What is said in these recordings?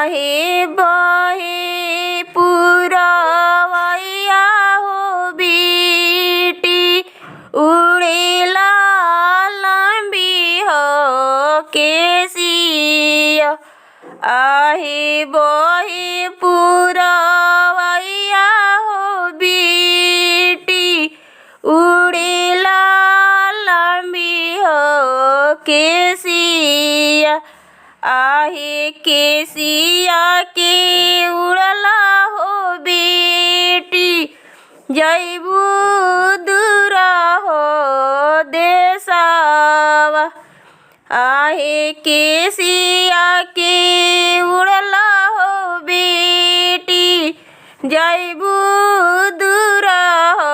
आहे बहे पुरवैया हो बेटी उड़ेला लंबी हो केसिया। आहे बहे पुरवैया हो बेटी उड़ेला लंबी हो केसिया। आहे केसिया के उड़ला हो बेटी जैबू दूर हो देशवा। आहे केसिया के उड़ला हो बेटी जैबू दूर हो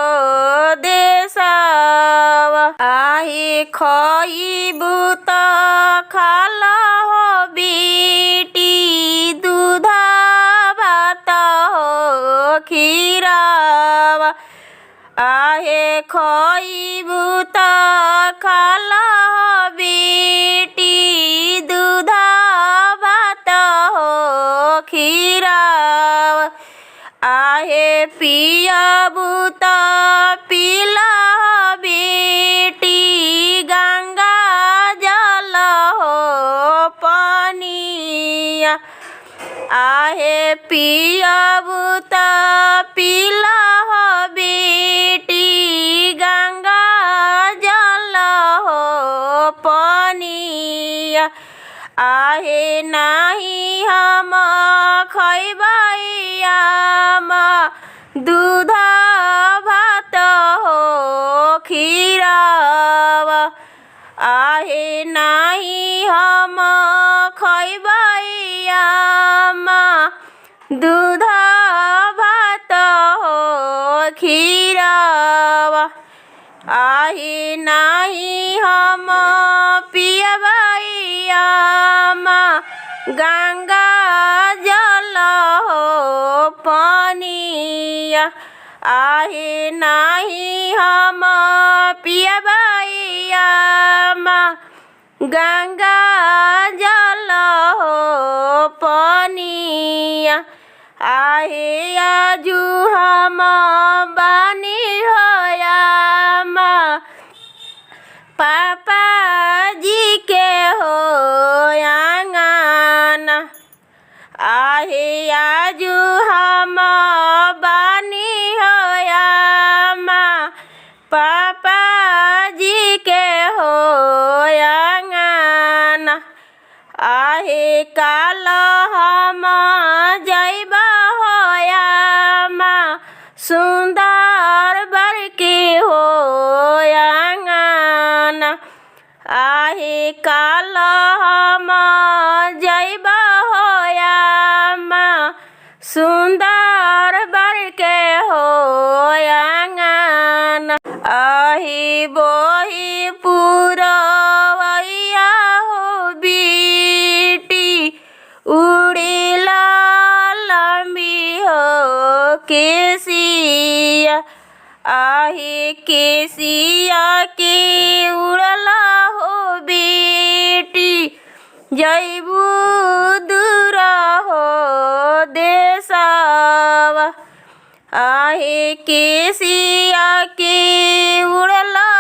देशवा। आहे खइबू त खाला हो बेटी दूधा भात हो खीरावा। आहे खइबू त खाला हो बेटी दूधा भात हो खीरावा। आहे पियबू त पीला हो बेटी गंगा जल हो पनिया। आहे पियबू त पीला हो बेटी गंगा जल हो पनिया। आहे नाही हम खइबैया दूध भात हो खीरावा। आहे नाही हम खइबैया दूध भात हो खीरावा। आहे नाही हम पियबैया गंगा जल हो पनिया। आहे नाही हम पियबैया गंगा जल हो पनिया। आहे आजू हम बानी होया पापा जी के हो आंगना। आहे आजू हम बानी होया पापा जी के हो आंगना। आहे काल हम जैब होया सुंदर बर के हो आंगना। आहे काल हम जैब होया सुंदर बर के हो आंगना। आहे बहे पुरवैया हो बेटी उड़ेला लंबी हो केसिया। आहे केसिया के उड़ला हो बेटी जैबू दूर हो देशवा। आहे केसिया के उड़ला